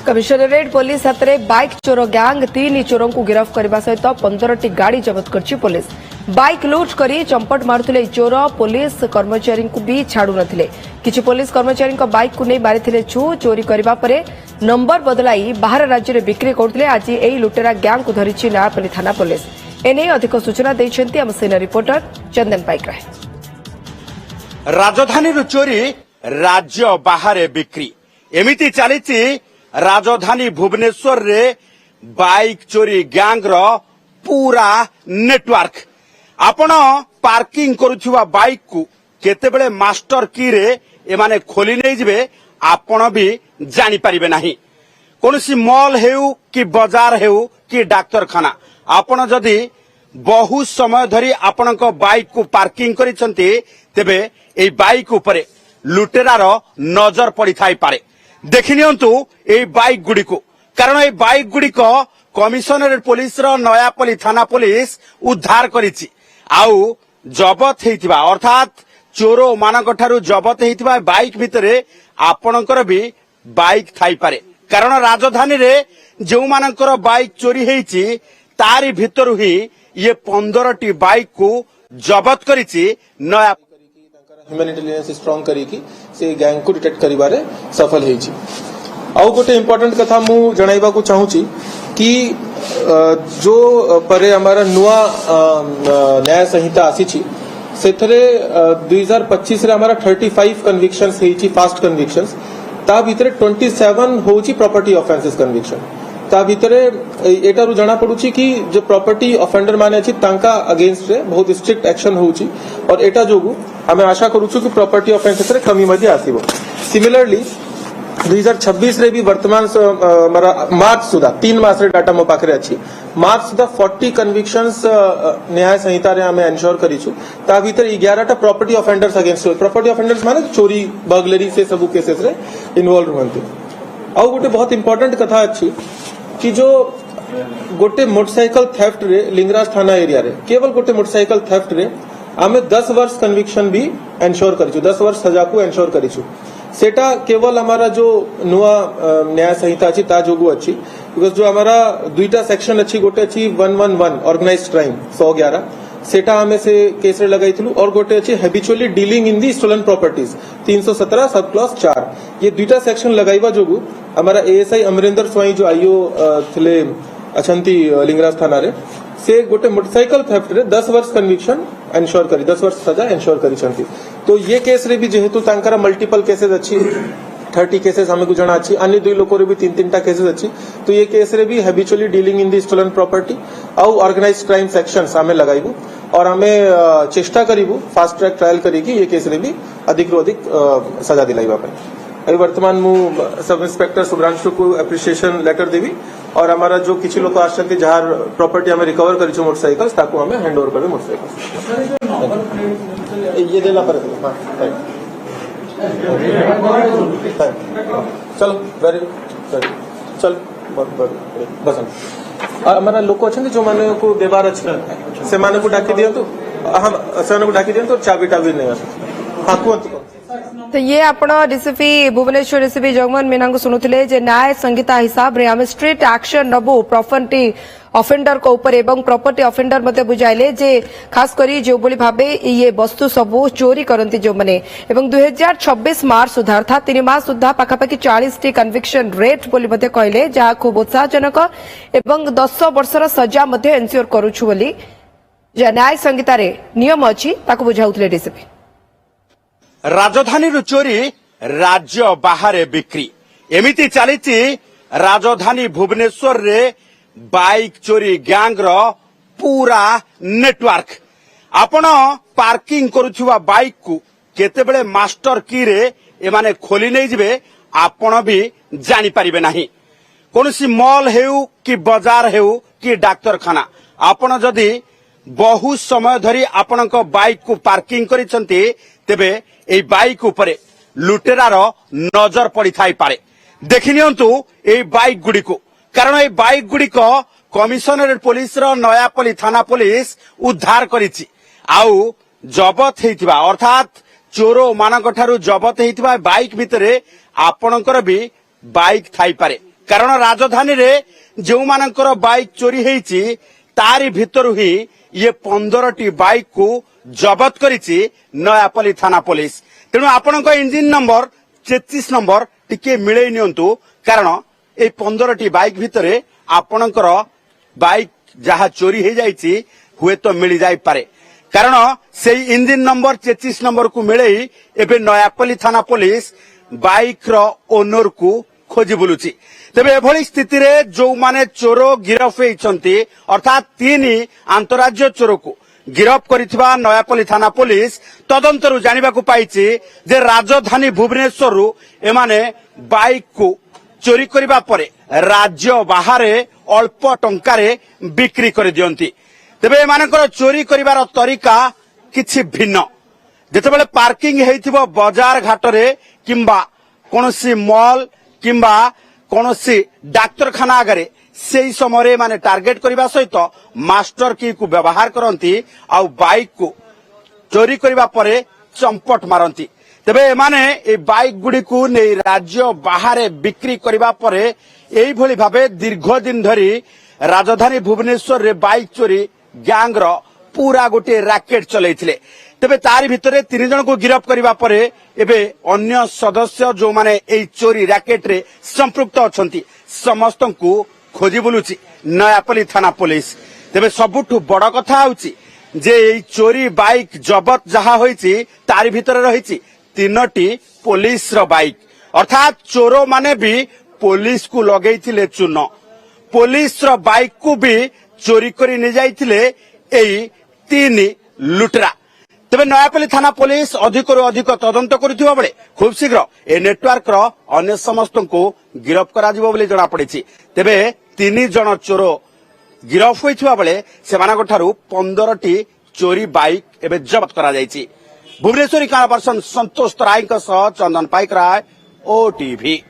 Commissionerate police हाथ में bike चोर गैंग 3 चोरों को गिरफ्त करने सहित 15टी गाड़ी जबत कर पुलिस बाइक लुट कर चंपट मारुले चोर पुलिस कर्मचारी को भी छाड़ू नथिले किछि पुलिस कर्मचारी बाइक को नहीं मारी छु चोरी करने पर नंबर बदलाई बाहर राज्य में बिक्री करते आज यही लुटेरा गैंग को धरी नयापल्ली थाना पुलिस एने अधिक सूचना देते आम सेना रिपोर्टर चंदन पाइकराय। राजधानी चोरी राज्य बाहर बिक्री एमिति चली राजधानी भुवनेश्वर रे बाइक चोरी गैंग रो पूरा नेटवर्क आपण पार्किंग करुवा बाइक को केतेबेले मास्टर की रे एमाने खोली नहीं जिवे आपण भी जानी परिबे नहीं कोनसी मॉल हेउ कि बाजार हेउ कि डाक्तरखाना आपण जदि बहुत समय धरी आपण बाइक को पार्किंग करिसंती तेबे ए बाइक उपरे लुटेरार नजर पड़ी थाई पारे देखि नियंतु ए बाइक गुडी को कारण ए बाइक गुडी को कमिशनरेट पुलिस रो नयापल्ली थाना पुलिस उद्धार करिछि आउ जबत हेतिबा अर्थात चोरो मानक ठारू जबत हेतिबा बाइक भितरे आपणकर भी बाइक थाई पारे कारण राजधानी रे जो मानकर बाइक चोरी हेछि तारी भितरु ही ये 15टी बाइक को जबत करिछि नया ह्यूमन इंटेलिजेंस स्ट्रांग करिकी से गैंग को डिटेक्ट करिबारे सफल हेछि। आउ गोटे इंपोर्टेंट कथा मु जणाइबा को चाहूची कि जो परे हमारा नुआ न्याय संहिता आसीछि सेथरे 2025 रे हमारा 35 कन्विक्शंस हेछि फास्ट कन्विक्शंस ता भितरे 27 होछि प्रॉपर्टी ऑफेंसेस कन्विक्शन ता भितरे एटारु जाना पडुछि कि जो प्रॉपर्टी ऑफेंडर माने अछि तांका अगेंस्ट रे बहुत स्ट्रिक्ट एक्शन होछि और एटा जोगु हमें आशा करूछु कि प्रॉपर्टी ऑफेंसेस रे कमी मध्ये आसीबो। सिमिलरली 2026 रे भी वर्तमान मार्च सुधा 3 मास रे डाटा मो पाखरे अछि मार्च सुधा 40 कन्विक्शंस न्याय संहिता रे हमें एन्श्योर करिछु ता भीतर 11 टा property offenders against property offenders माने चोरी बर्गलरी से सब केसेस रे इन्वॉल्व होंते। आउ गोटे बहुत इंपोर्टेंट कथा अछि कि जो गोटे मोटरसाइकल थेफ्ट रे लिंगराज थाना एरिया रे केवल गोटे मोटरसाइकल थेफ्ट रे आमे 10 वर्ष कन्विक्शन भी एन्श्योर करिछु 10 वर्ष सजा को एन्श्योर करिछु सेटा केवल हमारा जो नुआ न्याय संहिता अछि ता जोगु अछि बिकॉज जो हमारा दुईटा सेक्शन अछि गोटे अछि 111 ऑर्गेनाइज्ड क्राइम 111 सेटा हमें से केस रे लगाइथिलु और गोटे अछि habitually dealing in the stolen properties 317 sub clause 4 ये दुईटा सेक्शन लगाइबा जोगु हमारा एएसआई अमरेंद्र स्वाई जो आईओ थिले अछंती लिंगराज थाना रे से गोटे मोटरसाइकल थेफ्ट रे 10 वर्ष कन्विक्शन एन्श्योर करी 10 वर्ष सजा एन्श्योर करिसंती तो ये केस रे भी जेहेतु तांकर मल्टीपल केसेस अछि 30 केसेस हमें जଣା अछि अन्य दुई लोक रे भी 3 टा केसेस अछि तो ये केस रे भी habitually dealing in the stolen property आउ ऑर्गेनाइज्ड क्राइम सेक्शंस हमें लगाइबु और हमें चेष्टा करिबु फास्ट ट्रैक ट्रायल करिकी ये केस रे भी अधिक रो अधिक सजा दिलाइबा पे। अभी वर्तमान मु सब इंस्पेक्टर सुब्रांशु को एप्रिसिएशन लेटर देवी और हमारा जो किछि लोक आछंती जहार प्रॉपर्टी हमें रिकवर करिछु मोटरसाइकल्स ताको हमें हैंड ओवर करबे मोटरसाइकल्स ये देला पर हां चलो वेरी चल बस हमारा लोक अछंती जो माने को देबार अछि से माने को डाकी दियंतु हम से को डाकी दियंतु चाबी टाबी नै हां कुंतु तो ये आपण डीसीपी भुवनेश्वर डीसीपी जगमोहन मीना को सुनुथिले जे न्याय संहिता हिसाब रे हम स्ट्रिक्ट एक्शन नबो प्रॉपर्टी ऑफेंडर को ऊपर एवं प्रॉपर्टी ऑफेंडर मते बुझाइले जे खास करी जो बोली भाबे ये वस्तु सबो चोरी करंती जो माने एवं 2026 मार्च सुधा अर्थात 3 मास सुधा पाखापाखि 40 टी कन्विक्शन रेट बोली मते कहले जहा खूब उत्साहजनक एवं 10 वर्षर सजा मते एन्श्योर करूछु बोली जे न्याय संहिता रे नियम अछि ताको बुझाउतले डीसीपी। राजधानी चोरी राज्य बाहर बिक्री एमिति चली राजधानी भुवनेश्वर रे बाइक चोरी गैंग रो पूरा नेटवर्क आपण पार्किंग करुवा बाइक को केतेबेले मास्टर की रे एमाने खोली नहीं जिवे आपण भी जानी परिबे नहीं कोनसी मॉल हेउ कि बाजार हेउ कि डाक्तरखाना आपण जदि बहुत समय धरी आपण बाइक को पार्किंग करिसंती तेबे ए बाइक उपरे लुटेरार नजर पड़ी थाई पारे देखि नियंतु ए बाइक गुडी को कारण ए बाइक गुडी को कमिशनरेट पुलिस रो नयापल्ली थाना पुलिस उद्धार करिछि आउ जबत हेतिबा अर्थात चोरो मानक ठारू जबत हेतिबा बाइक भितरे आपणकर भी बाइक थाई पारे କାରଣ ରାଜଧାନୀରେ ଯେଉଁମାନଙ୍କର ବାଇକ୍ ଚୋରି ହେଇଛି ତାରି ଭିତରୁ ହିଁ ଇଏ 15ଟି ବାଇକ୍ କୁ ଜବତ କରିଛି ନୟାପଲ୍ଲୀ ଥାନା ପୋଲିସ। ତେଣୁ ଆପଣଙ୍କ ଇଞ୍ଜିନ ନମ୍ବର 33 ନମ୍ବର ଟିକେ ମିଳେଇ ନିଅନ୍ତୁ, କାରଣ এই 15ଟି ବାଇକ୍ ଭିତରେ ଆପଣଙ୍କର ବାଇକ୍ ଯାହା ଚୋରି ହେଇଯାଇଛି ହୁଏତ ମିଳି ଯାଇପାରେ। କାରଣ ସେଇ ଇଞ୍ଜିନ ନମ୍ବର 33 ନମ୍ବରକୁ ମିଳେଇ ଏବେ ନୟାପଲ୍ଲୀ ଥାନା ପୋଲିସ ବାଇକ୍ ର ଓନରକୁ ଖୋଜି ବୁଲୁଛି। ତେବେ ଏଭଳି ସ୍ଥିତିରେ ଯୋଉମାନେ ଚୋର ଗିରଫ ହେଇଛନ୍ତି, ଅର୍ଥାତ୍ 3 ଆନ୍ତରାଜ୍ୟ ଚୋରକୁ ଗିରଫ କରିଥିବା ନୟାପଲ୍ଲୀ ଥାନା ପୋଲିସ ତଦନ୍ତରୁ ଜାଣିବାକୁ ପାଇଛି ଯେ ରାଜଧାନୀ ଭୁବନେଶ୍ୱରରୁ ଏମାନେ ବାଇକ୍ କୁ ଚୋରି କରିବା ପରେ ରାଜ୍ୟ ବାହାରେ ଅଳ୍ପ ଟଙ୍କାରେ ବିକ୍ରି କରିଦିଅନ୍ତି। ତେବେ ଏମାନଙ୍କର ଚୋରି କରିବାର ତରିକା କିଛି ଭିନ୍ନ। ଯେତେବେଳେ ପାର୍କିଂ ହେଇଥିବ ବଜାର ଘାଟରେ କିମ୍ବା କୌଣସି ମଲ୍ କିମ୍ବା କୌଣସି ଡାକ୍ତରଖାନା ଆଗରେ, ସେହି ସମୟରେ ଏମାନେ ଟାର୍ଗେଟ କରିବା ସହିତ ମାଷ୍ଟର କି କୁ ବ୍ୟବହାର କରନ୍ତି ଆଉ ବାଇକ୍ କୁ ଚୋରି କରିବା ପରେ ଚମ୍ପଟ ମାରନ୍ତି। ତେବେ ଏମାନେ এই ବାଇକ୍ ଗୁଡ଼ିକୁ ନେଇ ରାଜ୍ୟ ବାହାରେ ବିକ୍ରି କରିବା ପରେ এইଭଳି ଭାବେ ଦୀର୍ଘ ଦିନ ଧରି ରାଜଧାନୀ ଭୁବନେଶ୍ୱରରେ ବାଇକ୍ ଚୋରି ଗ୍ୟାଙ୍ଗର ପୁରା ଗୋଟିଏ ରାକେଟ ଚଲେଇଥିଲେ। ତେବେ ତାରି ଭିତରେ 3 ଜଣଙ୍କୁ ଗିରଫ କରିବା ପରେ ଏବେ ଅନ୍ୟ ସଦସ୍ୟ ଯୋଉମାନେ এই ଚୋରି ରାକେଟରେ ସମ୍ପୃକ୍ତ ଅଛନ୍ତି ସମସ୍ତଙ୍କୁ ଖୋଜି ବୁଲୁଛି ନୟାପଲ୍ଲୀ ଥାନା ପୋଲିସ। ତେବେ ସବୁଠୁ ବଡ କଥା ହେଉଛି ଯେ এই ଚୋରି ବାଇକ୍ ଜବତ ଯାହା ହୋଇଛି ତାରି ଭିତରେ ରହିଛି 3ଟି ପୋଲିସର ବାଇକ୍। ଅର୍ଥାତ୍ ଚୋର ମାନେ ବି ପୋଲିସକୁ ଲଗେଇଥିଲେ ଚୂନ, ପୋଲିସର ବାଇକ୍ କୁ ବି ଚୋରି କରି ନେଇଯାଇଥିଲେ এই 3 ଲୁଟରା। ତେବେ ନୟାପଲ୍ଲୀ ଥାନା ପୋଲିସ ଅଧିକରୁ ଅଧିକ ତଦନ୍ତ କରୁଥିବା ବେଳେ ଖୁବ୍ ଶୀଘ୍ର ଏ ନେଟୱାର୍କର ଅନ୍ୟ ସମସ୍ତଙ୍କୁ ଗିରଫ କରାଯିବ ବୋଲି ଜଣାପଡ଼ିଛି। ତେବେ 3 ଜଣ ଚୋର ଗିରଫ ହୋଇଥିବା ବେଳେ ସେମାନଙ୍କଠାରୁ 15ଟି ଚୋରି ବାଇକ୍ ଏବେ ଜବତ କରାଯାଇଛି। ଭୁବନେଶ୍ୱରୀ କାଳ ପର୍ସନ ସନ୍ତୋଷ ତରାଇଙ୍କ ସହ ଚନ୍ଦନ ପାଇକରାୟ, OTV।